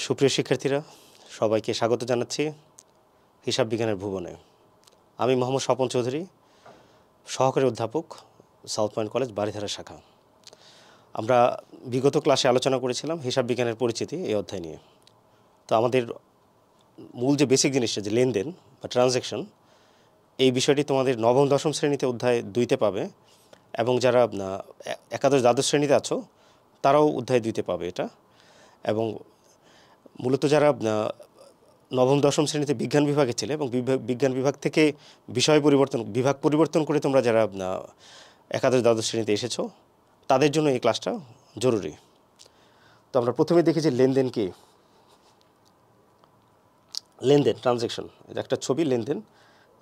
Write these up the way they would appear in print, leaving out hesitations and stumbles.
সুপ্রিয় শিক্ষার্থীরা, সবাইকে স্বাগত জানাচ্ছি হিসাব বিজ্ঞানের ভুবনে। আমি মোহাম্মদ স্বপন চৌধুরী, সহকারী অধ্যাপক, সাউথ পয়েন্ট কলেজ বারিধারা শাখা। আমরা বিগত ক্লাসে আলোচনা করেছিলাম হিসাব বিজ্ঞানের পরিচিতি এই অধ্যায় নিয়ে। তো আমাদের মূল যে বেসিক জিনিসটা যে লেনদেন বা ট্রানজ্যাকশন, এই বিষয়টি তোমাদের নবম দশম শ্রেণীতে অধ্যায় 2তে পাবে, এবং যারা একাদশ দ্বাদশ শ্রেণীতে আছো তারাও অধ্যায় 2তে পাবে এটা। এবং মূলত যারা নবম দশম শ্রেণীতে বিজ্ঞান বিভাগে ছিলে এবং বিজ্ঞান বিভাগ থেকে বিভাগ পরিবর্তন করে তোমরা যারা একাদশ দ্বাদশ শ্রেণীতে এসেছো তাদের জন্য এই ক্লাসটা জরুরি। তো আমরা প্রথমে দেখি যে লেনদেন কি। লেনদেন ট্রানজ্যাকশন, এটা একটা ছবি। লেনদেন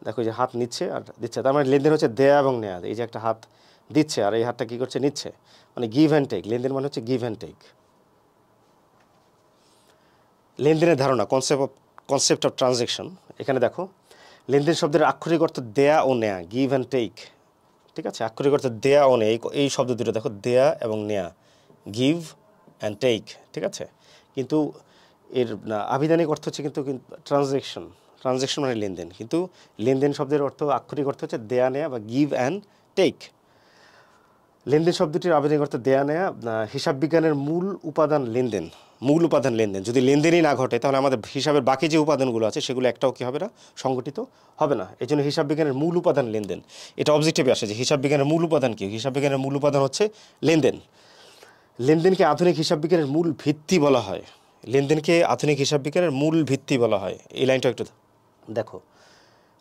দেখো, যে হাত নিচ্ছে আর দিচ্ছে, তার মানে লেনদেন হচ্ছে দেয়া এবং নেয়া। এই যে একটা হাত দিচ্ছে আর এই হাতটা কী করছে, নিচ্ছে, মানে গিভ অ্যান্ড টেক। লেনদেন মানে হচ্ছে গিভ অ্যান্ড টেক। লেনদেনের ধারণা, কনসেপ্ট অফ ট্রানজ্যাকশন। এখানে দেখো, লেনদেন শব্দের আক্ষরিক অর্থ দেয়া ও নেয়া, গিভ অ্যান্ড টেক। ঠিক আছে, আক্ষরিক অর্থ দেয়া ও নেয়া, এই শব্দ দুটো দেখো, দেয়া এবং নেয়া, গিভ অ্যান্ড টেক। ঠিক আছে, কিন্তু এর আবিধানিক অর্থ হচ্ছে কিন্তু ট্রানজ্যাকশন মানে লেনদেন। কিন্তু লেনদেন শব্দের অর্থ, আক্ষরিক অর্থ হচ্ছে দেয়া নেয়া বা গিভ অ্যান্ড টেক। লেনদেন শব্দটির আবেদনিক অর্থ দেয়া নেয়া। হিসাব বিজ্ঞানের মূল উপাদান লেনদেন। যদি লেনদেনই না ঘটে তাহলে আমাদের হিসাবের বাকি যে উপাদানগুলো আছে সেগুলো একটাও কি হবে না, সংগঠিত হবে না। এই জন্য হিসাব বিজ্ঞানের মূল উপাদান লেনদেন। এটা অবজেক্টিভে আসে যে হিসাব বিজ্ঞানের মূল উপাদান কি। হিসাব বিজ্ঞানের মূল উপাদান হচ্ছে লেনদেন। লেনদেনকে আধুনিক হিসাব বিজ্ঞানের মূল ভিত্তি বলা হয়। লেনদেনকে আধুনিক হিসাব বিজ্ঞানের মূল ভিত্তি বলা হয়। এই লাইনটা একটু দেখো।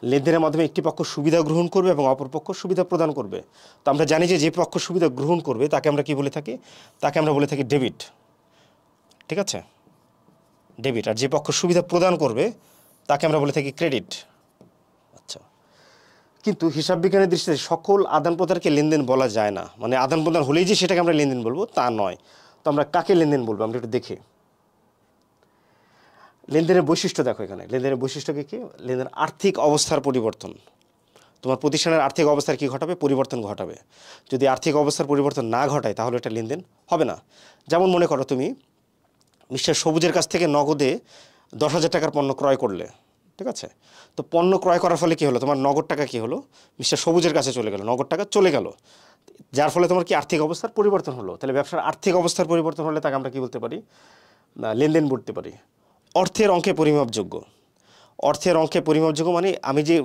লেনদেনের মাধ্যমে একটি পক্ষ সুবিধা গ্রহণ করবে এবং অপর পক্ষ সুবিধা প্রদান করবে। তো আমরা জানি যে পক্ষ সুবিধা গ্রহণ করবে তাকে আমরা কি বলে থাকি, তাকে আমরা বলে থাকি ডেবিট। ঠিক আছে, ডেবিট। আর যে পক্ষ সুবিধা প্রদান করবে তাকে আমরা বলে থাকি ক্রেডিট। আচ্ছা, কিন্তু হিসাব বিজ্ঞানের দৃষ্টিতে সকল আদান প্রদানকে লেনদেন বলা যায় না। মানে আদান প্রদান হলেই যে সেটাকে আমরা লেনদেন বলবো তা নয়। তো আমরা কাকে লেনদেন বলবো, আমরা একটু দেখি। লেনদেনের বৈশিষ্ট্য দেখো এখানে। লেনদেনের বৈশিষ্ট্যকে কি? লেনদেন আর্থিক অবস্থার পরিবর্তন। তোমার প্রতিষ্ঠানের আর্থিক অবস্থার কি ঘটাবে, পরিবর্তন ঘটাবে। যদি আর্থিক অবস্থার পরিবর্তন না ঘটায় তাহলে এটা লেনদেন হবে না। যেমন মনে করো, তুমি মিস্টার সবুজের কাছ থেকে নগদে 10,000 টাকার পণ্য ক্রয় করলে। ঠিক আছে, তো পণ্য ক্রয় করার ফলে কী হলো, তোমার নগদ টাকা কী হলো, মিস্টার সবুজের কাছে চলে গেল, নগদ টাকা চলে গেল, যার ফলে তোমার কি আর্থিক অবস্থার পরিবর্তন হলো। তাহলে ব্যবসার আর্থিক অবস্থার পরিবর্তন হলে তাকে আমরা কী বলতে পারি, লেনদেন বলতে পারি। অর্থের অঙ্কে পরিমাপযোগ্য। অর্থের অঙ্কে পরিমাপযোগ্য মানে আমি যে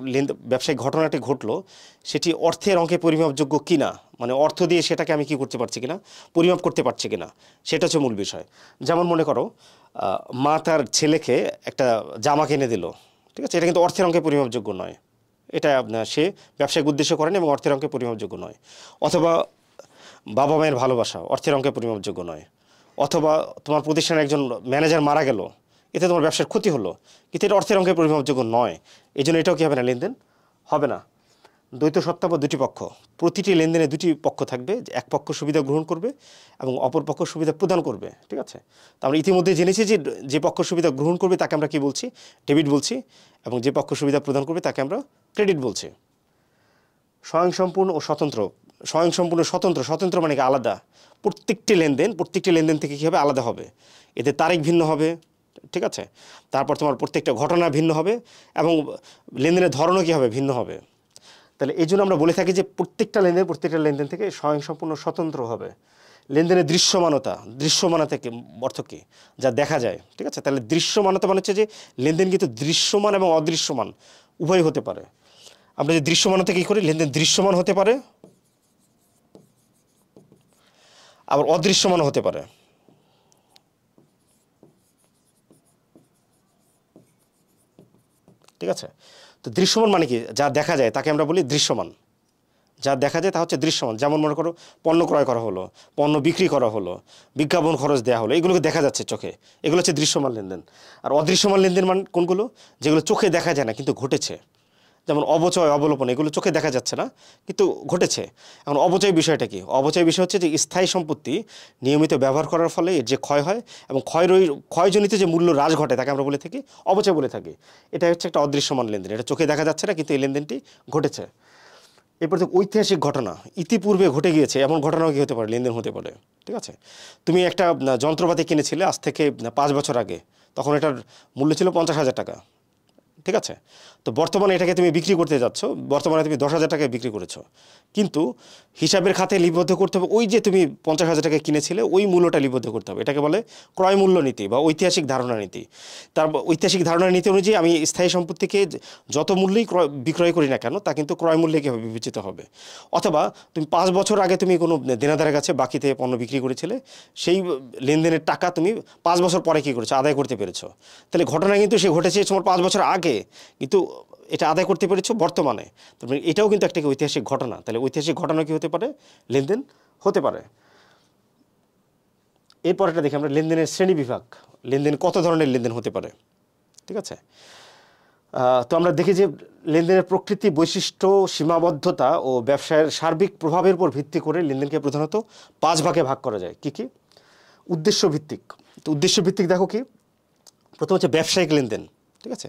ব্যবসায়িক ঘটনাটি ঘটলো সেটি অর্থের অঙ্কে পরিমাপযোগ্য কিনা, মানে অর্থ দিয়ে সেটাকে আমি কি করতে পারছি কিনা, পরিমাপ করতে পারছি কিনা, সেটা হচ্ছে মূল বিষয়। যেমন মনে করো, মা তার ছেলেকে একটা জামা কিনে দিল। ঠিক আছে, এটা কিন্তু অর্থের অঙ্কে পরিমাপযোগ্য নয়। এটা সে ব্যবসায়িক উদ্দেশ্য করেন এবং অর্থের অঙ্কে পরিমাপযোগ্য নয়। অথবা বাবা মায়ের ভালোবাসা অর্থের অঙ্কে পরিমাপযোগ্য নয়। অথবা তোমার প্রতিষ্ঠানের একজন ম্যানেজার মারা গেল, এতে তোমার ব্যবসার ক্ষতি হলো, কিন্তু এটা অর্থের অঙ্কে পরিমাপযোগ্য নয়। এই জন্য এটাও কী হবে না, লেনদেন হবে না। দ্বৈত সত্তা বা দুটি পক্ষ। প্রতিটি লেনদেনে দুটি পক্ষ থাকবে, এক পক্ষ সুবিধা গ্রহণ করবে এবং অপর পক্ষ সুবিধা প্রদান করবে। ঠিক আছে, তো আমরা ইতিমধ্যে জেনেছি যে পক্ষ সুবিধা গ্রহণ করবে তাকে আমরা কি বলছি, ডেবিট বলছি, এবং যে পক্ষ সুবিধা প্রদান করবে তাকে আমরা ক্রেডিট বলছি। স্বয়ংসম্পূর্ণ ও স্বতন্ত্র। স্বতন্ত্র মানে কি, আলাদা। প্রত্যেকটি লেনদেন থেকে কী হবে, আলাদা হবে। এতে তারিখ ভিন্ন হবে। ঠিক আছে, তারপর তোমার প্রত্যেকটা ঘটনা ভিন্ন হবে এবং লেনদেনের ধরনও কী হবে, ভিন্ন হবে। তাহলে এই জন্য আমরা বলে থাকি যে প্রত্যেকটা লেনদেন থেকে স্বয়ংসম্পূর্ণ স্বতন্ত্র হবে। লেনদেনের দৃশ্যমানতা কি অর্থ কী, যা দেখা যায়। ঠিক আছে, তাহলে দৃশ্যমানতা মানে হচ্ছে যে লেনদেন কিন্তু দৃশ্যমান এবং অদৃশ্যমান উভয় হতে পারে। আমরা যে দৃশ্যমানতা কী করি, লেনদেন দৃশ্যমান হতে পারে আবার অদৃশ্যমান হতে পারে। ঠিক আছে, তো দৃশ্যমান মানে কি, যা দেখা যায় তাকে আমরা বলি দৃশ্যমান। যা দেখা যায় তা হচ্ছে দৃশ্যমান। যেমন মনে করো, পণ্য ক্রয় করা হলো, পণ্য বিক্রি করা হলো, বিজ্ঞাপন খরচ দেওয়া হলো, এগুলোকে দেখা যাচ্ছে চোখে, এগুলো হচ্ছে দৃশ্যমান লেনদেন। আর অদৃশ্যমান লেনদেন মানে কোনগুলো, যেগুলো চোখে দেখা যায় না কিন্তু ঘটেছে। যেমন অবচয়, অবলোপন, এগুলো চোখে দেখা যাচ্ছে না কিন্তু ঘটেছে। এখন অবচয় বিষয়টা কি, অবচয় বিষয় হচ্ছে যে স্থায়ী সম্পত্তি নিয়মিত ব্যবহার করার ফলে এর যে ক্ষয় হয় এবং ক্ষয়জনিত যে মূল্য হ্রাস ঘটে তাকে আমরা বলে থাকি অবচয় বলে থাকি। এটা হচ্ছে একটা অদৃশ্যমান লেনদেন, এটা চোখে দেখা যাচ্ছে না কিন্তু এই লেনদেনটি ঘটেছে। এরপর থেকে ঐতিহাসিক ঘটনা, ইতিপূর্বে ঘটে গিয়েছে এমন ঘটনাও কি হতে পারে, লেনদেন হতে পারে। ঠিক আছে, তুমি একটা যন্ত্রপাতি কিনেছিলে আজ থেকে 5 বছর আগে, তখন এটার মূল্য ছিল 50,000 টাকা। ঠিক আছে, তো বর্তমানে এটাকে তুমি বিক্রি করতে যাচ্ছ, বর্তমানে তুমি 10,000 টাকায় বিক্রি করেছো, কিন্তু হিসাবের খাতে লিপিবদ্ধ করতে হবে ওই যে তুমি 50,000 টাকায় কিনেছিলে ওই মূল্যটা লিপিবদ্ধ করতে হবে। এটাকে বলে ক্রয় মূল্য নীতি বা ঐতিহাসিক ধারণা নীতি। তার ঐতিহাসিক ধারণা নীতি অনুযায়ী আমি স্থায়ী সম্পত্তিকে যত মূল্যেই বিক্রয় করি না কেন তা কিন্তু ক্রয় মূল্যে কীভাবে বিবেচিত হবে। অথবা তুমি 5 বছর আগে তুমি কোনো দেনাদারের কাছে বাকিতে পণ্য বিক্রি করেছিলে, সেই লেনদেনের টাকা তুমি 5 বছর পরে কী করেছো, আদায় করতে পেরেছো। তাহলে ঘটনা কিন্তু সে ঘটেছে তোমার 5 বছর আগে, কিন্তু এটা আদায় করতে পেরেছো বর্তমানে। তারপরে এটাও কিন্তু একটা ঐতিহাসিক ঘটনা। তাহলে ঐতিহাসিক ঘটনা কি হতে পারে, লেনদেন হতে পারে। এরপর এটা দেখি আমরা লেনদেনের শ্রেণী বিভাগ, লেনদেন কত ধরনের লেনদেন হতে পারে। ঠিক আছে, তো আমরা দেখি যে লেনদেনের প্রকৃতি, বৈশিষ্ট্য, সীমাবদ্ধতা ও ব্যবসায়ের সার্বিক প্রভাবের উপর ভিত্তি করে লেনদেনকে প্রধানত 5 ভাগে ভাগ করা যায়। কি কি? উদ্দেশ্য ভিত্তিক। তো উদ্দেশ্য ভিত্তিক দেখো কি, প্রথম হচ্ছে ব্যবসায়িক লেনদেন। ঠিক আছে,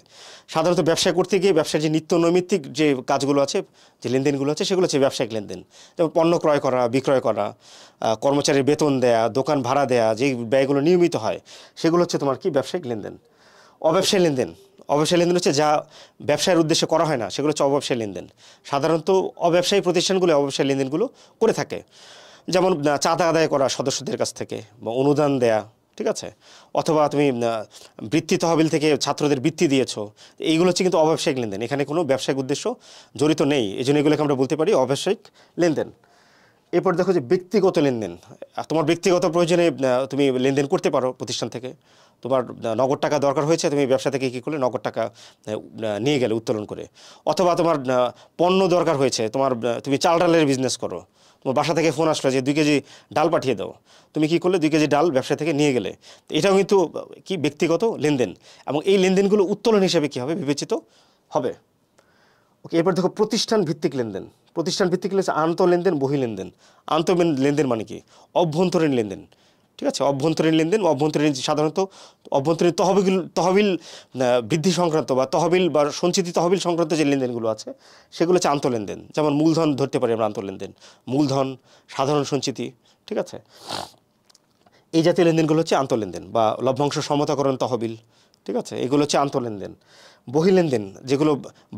সাধারণত ব্যবসা করতে গিয়ে ব্যবসার যে নিত্য নৈমিত্তিক যে কাজগুলো আছে, যে লেনদেনগুলো আছে, সেগুলো হচ্ছে ব্যবসায়িক লেনদেন। যেমন পণ্য ক্রয় করা, বিক্রয় করা, কর্মচারীর বেতন দেয়া, দোকান ভাড়া দেয়া, যে ব্যয়গুলো নিয়মিত হয়, সেগুলো হচ্ছে তোমার কি ব্যবসায়িক লেনদেন। অব্যবসায়ী লেনদেন, অব্যবসায়ী লেনদেন হচ্ছে যা ব্যবসায়ের উদ্দেশ্যে করা হয় না, সেগুলো হচ্ছে অব্যবসায়ী লেনদেন। সাধারণত অব্যবসায়ী প্রতিষ্ঠানগুলো অব্যবসায়ী লেনদেনগুলো করে থাকে। যেমন চাঁদা আদায় করা সদস্যদের কাছ থেকে বা অনুদান দেয়া। ঠিক আছে, অথবা তুমি বৃত্তি তহবিল থেকে ছাত্রদের বৃত্তি দিয়েছো, এইগুলো হচ্ছে কিন্তু অব্যবসায়িক লেনদেন। এখানে কোনো ব্যবসায়িক উদ্দেশ্য জড়িত নেই, এই জন্য এগুলোকে আমরা বলতে পারি অব্যবসায়িক লেনদেন। এরপর দেখো যে ব্যক্তিগত লেনদেন, তোমার ব্যক্তিগত প্রয়োজনে তুমি লেনদেন করতে পারো প্রতিষ্ঠান থেকে। তোমার নগদ টাকা দরকার হয়েছে, তুমি ব্যবসা থেকে কী করলে নগদ টাকা নিয়ে গেলে উত্তোলন করে। অথবা তোমার পণ্য দরকার হয়েছে, তুমি চাল ডালের বিজনেস করো, তোমার বাসা থেকে ফোন আসলো যে 2 কেজি ডাল পাঠিয়ে দাও, তুমি কী করলে 2 কেজি ডাল ব্যবসা থেকে নিয়ে গেলে। এটাও কিন্তু কি ব্যক্তিগত লেনদেন, এবং এই লেনদেনগুলো উত্তোলন হিসেবে কী হবে, বিবেচিত হবে। ওকে, এরপর দেখো প্রতিষ্ঠান ভিত্তিক লেনদেন। প্রতিষ্ঠান ভিত্তিক লেনদেন আন্ত লেনদেন, বহি লেনদেন। আন্ত লেনদেন মানে কি, অভ্যন্তরীণ লেনদেন। ঠিক আছে, অভ্যন্তরীণ লেনদেন, অভ্যন্তরীণ সাধারণত অভ্যন্তরীণ তহবিল বৃদ্ধি সংক্রান্ত বা তহবিল বা সঞ্চিত তহবিল সংক্রান্ত যে লেনদেনগুলো আছে, সেগুলো হচ্ছে আন্তঃলেনদেন। যেমন মূলধন ধরতে পারি আমরা আন্তঃলেনদেন, মূলধন, সাধারণ সঞ্চিতি। ঠিক আছে, এই জাতীয় লেনদেনগুলো হচ্ছে আন্তঃলেনদেন বা লভ্যাংশ সমতাকরণ তহবিল। ঠিক আছে, এগুলো হচ্ছে আন্তঃলেনদেন। বহির্লেনদেন যেগুলো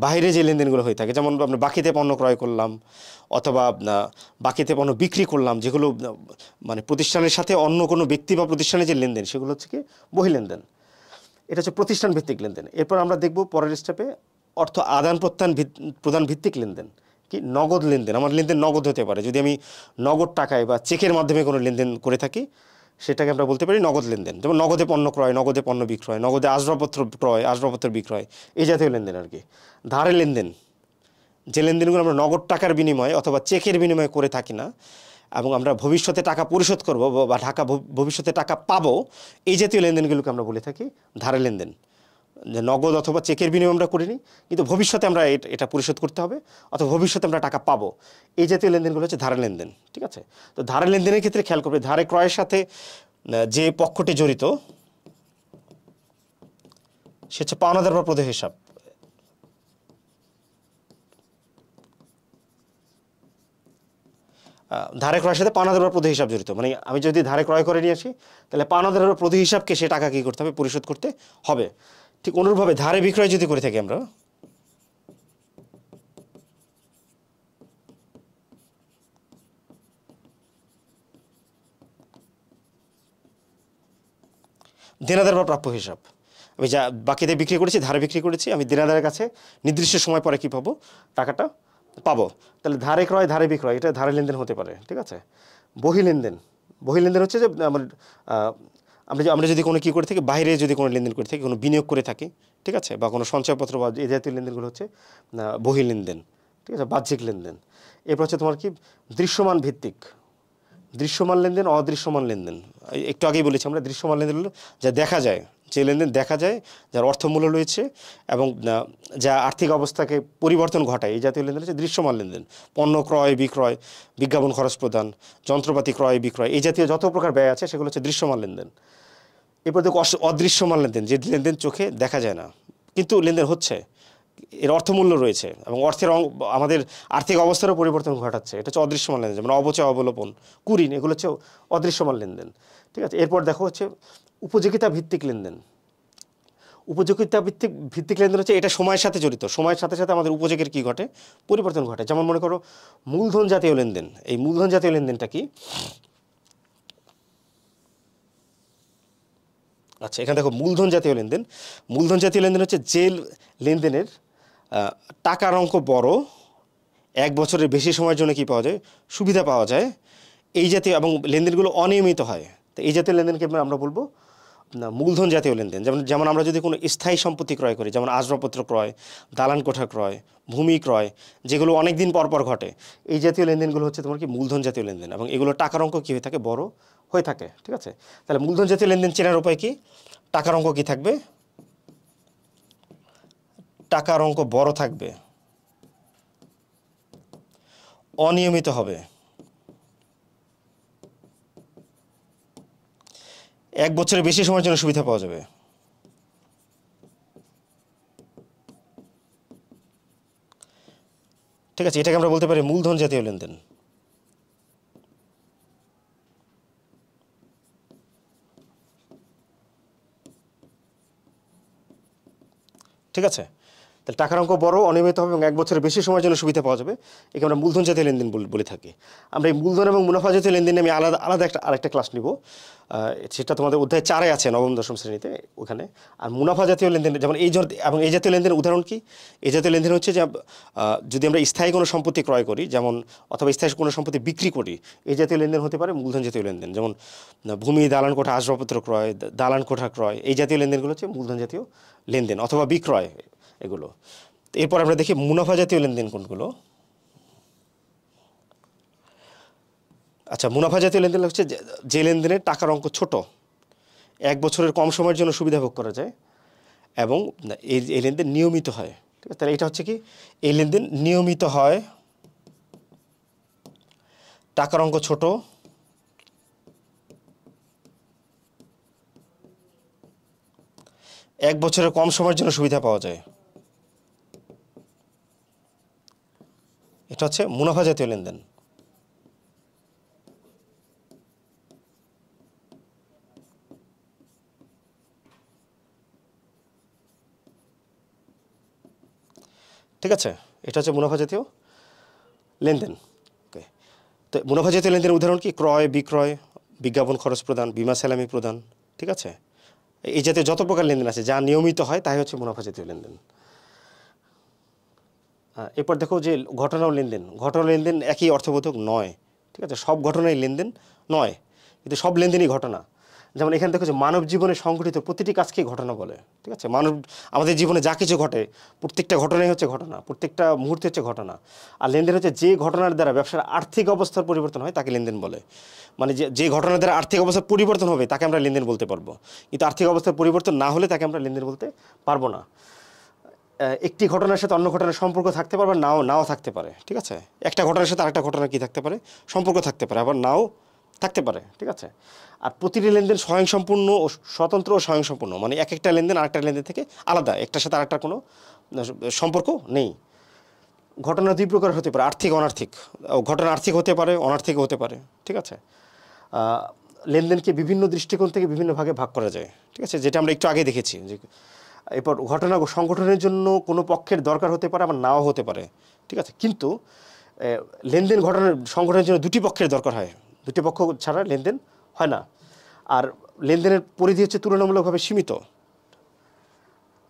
বাইরে যে লেনদেনগুলো হয়ে থাকে, যেমন আমরা বাকিতে পণ্য ক্রয় করলাম অথবা বাকিতে পণ্য বিক্রি করলাম, যেগুলো মানে প্রতিষ্ঠানের সাথে অন্য কোনো ব্যক্তি বা প্রতিষ্ঠানের যে লেনদেন, সেগুলো হচ্ছে কি বহির্লেনদেন। এটা হচ্ছে প্রতিষ্ঠান ভিত্তিক লেনদেন। এরপর আমরা দেখব পরের স্টেপে অর্থ আদান প্রদান ভিত্তিক লেনদেন। কি, নগদ লেনদেন। আমার লেনদেন নগদ হতে পারে, যদি আমি নগদ টাকায় বা চেকের মাধ্যমে কোনো লেনদেন করে থাকি, সেটাকে আমরা বলতে পারি নগদ লেনদেন। যেমন নগদে পণ্য ক্রয়, নগদে পণ্য বিক্রয়, নগদে আসবাবপত্র ক্রয়, আসবাবপত্র বিক্রয়, এই জাতীয় লেনদেন আর কি। ধারে লেনদেন, যে লেনদেনগুলো আমরা নগদ টাকার বিনিময়ে অথবা চেকের বিনিময়ে করে থাকি না, এবং আমরা ভবিষ্যতে টাকা পরিশোধ করব বা ভবিষ্যতে টাকা পাবো, এই জাতীয় লেনদেনগুলোকে আমরা বলে থাকি ধারে লেনদেন। যে নগদ অথবা চেকের বিনিময়ে আমরা করিনি, কিন্তু ভবিষ্যতে আমরা এটা পরিশোধ করতে হবে অথবা ভবিষ্যতে আমরা টাকা পাবো, এই জাতীয় লেনদেনগুলো হচ্ছে ধারে লেনদেন। ঠিক আছে, তো ধারে লেনদেনের ক্ষেত্রে খেয়াল করবে, ধারে ক্রয়ের সাথে যে পক্ষটি জড়িত সে হচ্ছে পাওনাদার বা প্রদেয় হিসাব। ধারে ক্রয়ের সাথে পাওনাদার বা প্রদেয় হিসাব জড়িত, মানে আমি যদি ধারে ক্রয় করে নিয়ে আসি, তাহলে পাওনাদার বা প্রদেয় হিসাবকে সে টাকা কী করতে হবে, পরিশোধ করতে হবে। ঠিক অনুরূপভাবে ধারে বিক্রয় যদি করে থাকি আমরা, দেনাদার বা প্রাপ্য হিসাব, আমি যা বাকিতে বিক্রি করেছি, ধারে বিক্রি করেছি, আমি দেনাদারের কাছে নির্দিষ্ট সময় পরে কী পাবো, টাকাটা পাবো। তাহলে ধারে ক্রয়, ধারে বিক্রয়, এটা ধারে লেনদেন হতে পারে। ঠিক আছে, বহির্লেনদেন। বহির্লেনদেন হচ্ছে যে আমরা যদি কোনো কী করে থাকি, বাইরে যদি কোনো লেনদেন করে থাকি, কোনো বিনিয়োগ করে থাকি, ঠিক আছে, বা কোনো সঞ্চয়পত্র বা এই জাতীয় লেনদেনগুলো হচ্ছে বহির্লেনদেন। ঠিক আছে, বাহ্যিক লেনদেন। এরপর হচ্ছে তোমার কি দৃশ্যমান ভিত্তিক। দৃশ্যমান লেনদেন, অদৃশ্যমান লেনদেন। একটু আগেই বলেছি আমরা, দৃশ্যমান লেনদেন হলো যা দেখা যায়, যে লেনদেন দেখা যায়, যার অর্থমূল্য রয়েছে এবং যা আর্থিক অবস্থাকে পরিবর্তন ঘটায়, এই জাতীয় লেনদেন হচ্ছে দৃশ্যমান লেনদেন। পণ্য ক্রয় বিক্রয়, বিজ্ঞাপন খরচ প্রদান, যন্ত্রপাতি ক্রয় বিক্রয়, এই জাতীয় যত প্রকার ব্যয় আছে সেগুলো হচ্ছে দৃশ্যমান লেনদেন। এরপর দেখো অদৃশ্যমান লেনদেন, যে লেনদেন চোখে দেখা যায় না কিন্তু লেনদেন হচ্ছে, এর অর্থমূল্য রয়েছে এবং আমাদের আর্থিক অবস্থারও পরিবর্তন ঘটাচ্ছে। এটা হচ্ছে অদৃশ্যমান লেনদেন, যেমন অবচয়, অবলোপন, কুঋণ, এগুলো হচ্ছে অদৃশ্যমান লেনদেন। ঠিক আছে, এরপর দেখো হচ্ছে উপযোগিতা ভিত্তিক লেনদেন। উপযোগিতা ভিত্তিক লেনদেন হচ্ছে এটা সময়ের সাথে জড়িত, সময়ের সাথে সাথে আমাদের উপযোগের কী ঘটে, পরিবর্তন ঘটে। যেমন মনে করো মূলধন জাতীয় লেনদেন। এই মূলধন জাতীয় লেনদেনটা কি? আচ্ছা, এখানে দেখো মূলধন জাতীয় লেনদেন। মূলধন জাতীয় লেনদেন হচ্ছে যে লেনদেনের টাকার অঙ্ক বড়, 1 বছরের বেশি সময়ের জন্য কি পাওয়া যায়, সুবিধা পাওয়া যায়, এই জাতীয়, এবং লেনদেনগুলো অনিয়মিত হয়। তো এই জাতীয় লেনদেনকে আমরা বলবো না মূলধন জাতীয় লেনদেন। যেমন যেমন আমরা যদি কোনো স্থায়ী সম্পত্তি ক্রয় করি, যেমন আসবাবপত্র ক্রয়, দালান কোঠা ক্রয়, ভূমি ক্রয়, যেগুলো অনেক দিন পর পর ঘটে, এই জাতীয় লেনদেনগুলো হচ্ছে তোমার কি মূলধন জাতীয় লেনদেন, এবং এগুলো টাকার অঙ্ক কী হয়ে থাকে, বড় হয়ে থাকে। ঠিক আছে, তাহলে মূলধন জাতীয় লেনদেন চেনার উপায় কি? টাকার অঙ্ক কী থাকবে, টাকার অঙ্ক বড় থাকবে, অনিয়মিত হবে, 1 বছরের বেশি সময়ের জন্য সুবিধা পাওয়া যাবে। ঠিক আছে, এটাকে আমরা বলতে পারি মূলধন জাতীয় লেনদেন। ঠিক আছে, তাহলে টাকার অঙ্ক বড়, অনিয়মিত হবে এবং 1 বছরের বেশি সময়ের জন্য সুবিধা পাওয়া যাবে, একে আমরা মূলধন জাতীয় লেনদেন বলে থাকি। আমরা এই মূলধন এবং মুনাফা জাতীয় লেনদেন আমি আলাদা আরেকটা ক্লাস নিব, সেটা তোমাদের অধ্যায় 4-এ আছে, নবম দশম শ্রেণীতে ওখানে। আর মুনাফা জাতীয় লেনদেন, যেমন এবং এই জাতীয় লেনদেনের উদাহরণ কি? এই জাতীয় লেনদেন হচ্ছে যে যদি আমরা স্থায়ী কোনো সম্পত্তি ক্রয় করি, যেমন অথবা স্থায়ী কোনো সম্পত্তি বিক্রি করি, এই জাতীয় লেনদেন হতে পারে মূলধন জাতীয় লেনদেন। যেমন ভূমি, দালান কোঠা, আসবাবপত্র ক্রয়, দালান কোঠা ক্রয়, এই জাতীয় লেনদেনগুলো হচ্ছে মূলধন জাতীয় লেনদেন, অথবা বিক্রয়, এগুলো। এরপর আমরা দেখি মুনাফা জাতীয় লেনদেন কোনগুলো। আচ্ছা, মুনাফা জাতীয় লেনদেন হচ্ছে যে লেনদেনের টাকার অঙ্ক ছোট, 1 বছরের কম সময়ের জন্য সুবিধা ভোগ করা যায়, এবং এই লেনদেন নিয়মিত হয়। ঠিক আছে, তাহলে এটা হচ্ছে কি, এই লেনদেন নিয়মিত হয়, টাকার অঙ্ক ছোট, 1 বছরের কম সময়ের জন্য সুবিধা পাওয়া যায়। এটা হচ্ছে মুনাফা জাতীয় লেনদেন। ঠিক আছে, এটা হচ্ছে মুনাফা জাতীয় লেনদেন। ওকে, তো মুনাফা জাতীয় লেনদেনের উদাহরণ কি? ক্রয়, বিক্রয়, বিজ্ঞাপন খরচ প্রদান, বিমা সালামি প্রদান। ঠিক আছে, এই জাতীয় যত প্রকার লেনদেন আছে যা নিয়মিত হয় তাই হচ্ছে মুনাফা জাতীয় লেনদেন। এরপর দেখো যে ঘটনা ও লেনদেন। ঘটনা লেনদেন একই অর্থবোধক নয়। ঠিক আছে, সব ঘটনাই লেনদেন নয়, কিন্তু সব লেনদেনই ঘটনা। যেমন এখানে দেখো যে মানব জীবনে সংঘটিত প্রতিটি কাজকে ঘটনা বলে। ঠিক আছে, আমাদের জীবনে যা কিছু ঘটে প্রত্যেকটা ঘটনাই হচ্ছে ঘটনা, প্রত্যেকটা মুহূর্তে হচ্ছে ঘটনা। আর লেনদেন হচ্ছে যে ঘটনার দ্বারা ব্যবসার আর্থিক অবস্থার পরিবর্তন হয় তাকে লেনদেন বলে। মানে যে ঘটনার দ্বারা আর্থিক অবস্থার পরিবর্তন হবে তাকে আমরা লেনদেন বলতে পারবো, কিন্তু আর্থিক অবস্থার পরিবর্তন না হলে তাকে আমরা লেনদেন বলতে পারবো না। একটি ঘটনার সাথে অন্য ঘটনার সম্পর্ক থাকতে পারে, আবার নাও থাকতে পারে। ঠিক আছে, একটা ঘটনার সাথে আরেকটা ঘটনা কি থাকতে পারে, সম্পর্ক থাকতে পারে, আবার নাও থাকতে পারে। ঠিক আছে, আর প্রতিটি লেনদেন স্বয়ংসম্পূর্ণ ও স্বতন্ত্র ও স্বয়ংসম্পূর্ণ, মানে এক একটা লেনদেন আরেকটা লেনদেন থেকে আলাদা, একটার সাথে আরেকটার কোনো সম্পর্ক নেই। ঘটনা 2 প্রকার হতে পারে, আর্থিক, অনার্থিক। ঘটনা আর্থিক হতে পারে, অনার্থিক হতে পারে। ঠিক আছে, লেনদেনকে বিভিন্ন দৃষ্টিকোণ থেকে বিভিন্ন ভাগে ভাগ করা যায়। ঠিক আছে, যেটা আমরা একটু আগে দেখেছি। যে এরপর ঘটনা সংগঠনের জন্য কোনো পক্ষের দরকার হতে পারে, আবার নাও হতে পারে। ঠিক আছে, কিন্তু লেনদেন ঘটনার সংগঠনের জন্য 2টি পক্ষের দরকার হয়, 2টি পক্ষ ছাড়া লেনদেন হয় না। আর লেনদেনের পরিধি হচ্ছে তুলনামূলকভাবে সীমিত।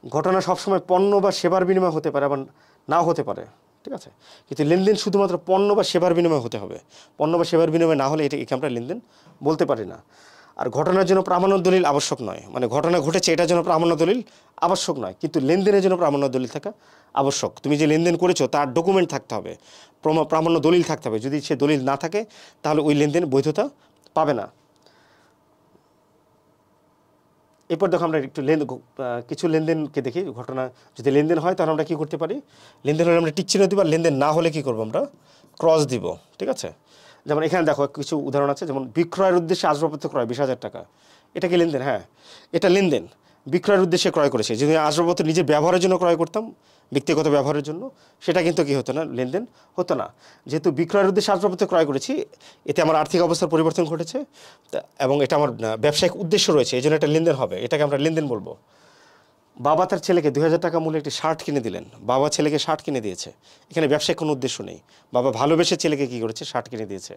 ঘটনা সবসময় পণ্য বা সেবার বিনিময় হতে পারে, আবার নাও হতে পারে। ঠিক আছে, কিন্তু লেনদেন শুধুমাত্র পণ্য বা সেবার বিনিময় হতে হবে। পণ্য বা সেবার বিনিময় না হলে একে আমরা লেনদেন বলতে পারি না। আর ঘটনার জন্য প্রামাণ্য দলিল আবশ্যক নয়, মানে ঘটনা ঘটেছে এটার জন্য প্রামাণ্য দলিল আবশ্যক নয়, কিন্তু লেনদেনের জন্য প্রামাণ্য দলিল থাকা আবশ্যক। তুমি যে লেনদেন করেছো তার ডকুমেন্ট থাকতে হবে, প্রামাণ্য দলিল থাকতে হবে। যদি সে দলিল না থাকে তাহলে ওই লেনদেন বৈধতা পাবে না। এরপর দেখো আমরা একটু কিছু লেনদেনকে দেখি। ঘটনা যদি লেনদেন হয় তাহলে আমরা কী করতে পারি, লেনদেন হলে আমরা টিক চিহ্ন দিব, আর লেনদেন না হলে কী করবো, আমরা ক্রস দিব। ঠিক আছে, যেমন এখানে দেখো কিছু উদাহরণ আছে, যেমন বিক্রয়ের উদ্দেশ্যে আসবাবপত্র ক্রয় 20,000 টাকা, এটা কি লেনদেন? হ্যাঁ, এটা লেনদেন। বিক্রয়ের উদ্দেশ্যে ক্রয় করেছে, যদি আসবাবপত্র নিজের ব্যবহারের জন্য ক্রয় করতাম, ব্যক্তিগত ব্যবহারের জন্য, সেটা কিন্তু কি হতো না, লেনদেন হতো না। যেহেতু বিক্রয়ের উদ্দেশ্যে আসবাবপত্র ক্রয় করেছি, এতে আমার আর্থিক অবস্থার পরিবর্তন ঘটেছে এবং এটা আমার ব্যবসায়িক উদ্দেশ্য রয়েছে, এই জন্য এটা লেনদেন হবে, এটাকে আমরা লেনদেন বলবো। বাবা তার ছেলেকে 2000 টাকা মূল্যে একটি শার্ট কিনে দিলেন, বাবা ছেলেকে শার্ট কিনে দিয়েছে, এখানে ব্যবসায়িক কোনো উদ্দেশ্য নেই, বাবা ভালোবেসে ছেলেকে কী করেছে, শার্ট কিনে দিয়েছে।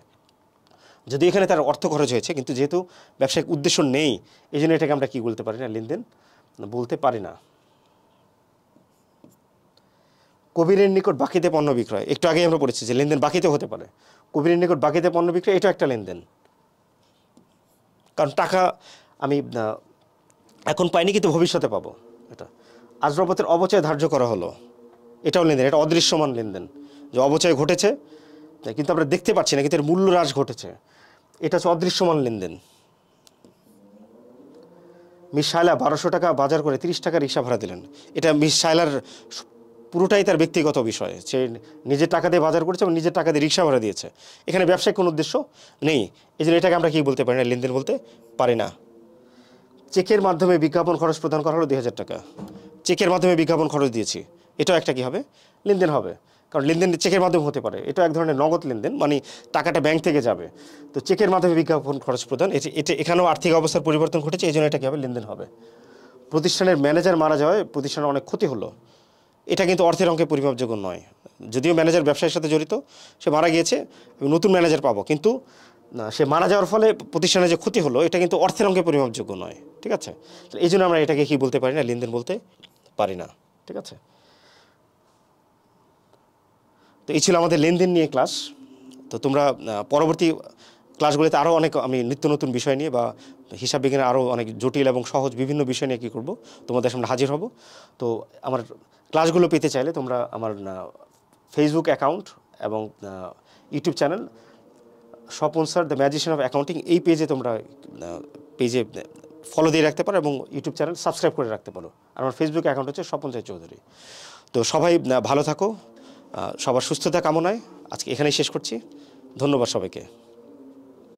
যদি এখানে তার অর্থ খরচ হয়েছে, কিন্তু যেহেতু ব্যবসায়িক উদ্দেশ্য নেই, এই জন্য এটাকে আমরা কী বলতে পারি না, লেনদেন বলতে পারি না। কবিরের নিকট বাকিতে পণ্য বিক্রয়, একটু আগেই আমরা পড়েছি যে লেনদেন বাকিতে হতে পারে। কবিরের নিকট বাকিতে পণ্য বিক্রয়, এটা একটা লেনদেন, কারণ টাকা আমি এখন পাইনি কিন্তু ভবিষ্যতে পাবো। এটা আসবাবপত্রের অবচয় ধার্য করা হলো, এটাও লেনদেন, এটা অদৃশ্যমান লেনদেন, যে অবচয় ঘটেছে কিন্তু আমরা দেখতে পাচ্ছি না, কিন্তু এর মূল্য হ্রাস ঘটেছে, এটা হচ্ছে অদৃশ্যমান লেনদেন। মিস শায়লা 1200 টাকা বাজার করে 30 টাকা রিক্সা ভাড়া দিলেন, এটা মিস শায়লার পুরোটাই তার ব্যক্তিগত বিষয়, সে নিজের টাকা দিয়ে বাজার করেছে এবং নিজের টাকা দিয়ে রিক্সা ভাড়া দিয়েছে, এখানে ব্যবসায়িক কোনো উদ্দেশ্য নেই, এই জন্য এটাকে আমরা কী বলতে পারি না, লেনদেন বলতে পারি না। চেকের মাধ্যমে বিজ্ঞাপন খরচ প্রদান করা হলো 2000 টাকা, চেকের মাধ্যমে বিজ্ঞাপন খরচ দিয়েছি, এটাও একটা কী হবে, লেনদেন হবে, কারণ লেনদেন চেকের মাধ্যমে হতে পারে, এটা এক ধরনের নগদ লেনদেন, মানে টাকাটা ব্যাংক থেকে যাবে, তো চেকের মাধ্যমে বিজ্ঞাপন খরচ প্রদান, এটা এখানেও আর্থিক অবস্থার পরিবর্তন ঘটেছে, এই জন্য এটা কী হবে, লেনদেন হবে। প্রতিষ্ঠানের ম্যানেজার মারা যাওয়ায় প্রতিষ্ঠানের অনেক ক্ষতি হলো, এটা কিন্তু অর্থের অঙ্কে পরিমাপযোগ্য নয়, যদিও ম্যানেজার ব্যবসায়ের সাথে জড়িত, সে মারা গিয়েছে, নতুন ম্যানেজার পাবো, কিন্তু না, সে মারা যাওয়ার ফলে প্রতিষ্ঠানের যে ক্ষতি হলো, এটা কিন্তু অর্থের অঙ্কে পরিমাপযোগ্য নয়, ঠিক আছে, এই জন্য আমরা এটাকে কী বলতে পারি না, লেনদেন বলতে পারি না, ঠিক আছে। তো এই ছিল আমাদের লেনদেন নিয়ে ক্লাস। তো তোমরা পরবর্তী ক্লাসগুলিতে আরও অনেক আমি নিত্য নতুন বিষয় নিয়ে বা হিসাব বিজ্ঞানের আরও অনেক জটিল এবং সহজ বিভিন্ন বিষয় নিয়ে কী করব, তোমাদের সামনে হাজির হব। তো আমার ক্লাসগুলো পেতে চাইলে তোমরা আমার ফেসবুক অ্যাকাউন্ট এবং YouTube channel Swapan sir the magician of accounting, এই পেজে তোমরা পেজে ফলো দিয়ে রাখতে পারো এবং ইউটিউব চ্যানেল সাবস্ক্রাইব করে রাখতে পারো। আর আমার ফেসবুক অ্যাকাউন্ট হচ্ছে স্বপন চৌধুরী। তো সবাই ভালো থাকো, সবার সুস্থতা কামনায় আজকে এখানেই শেষ করছি। ধন্যবাদ সবাইকে।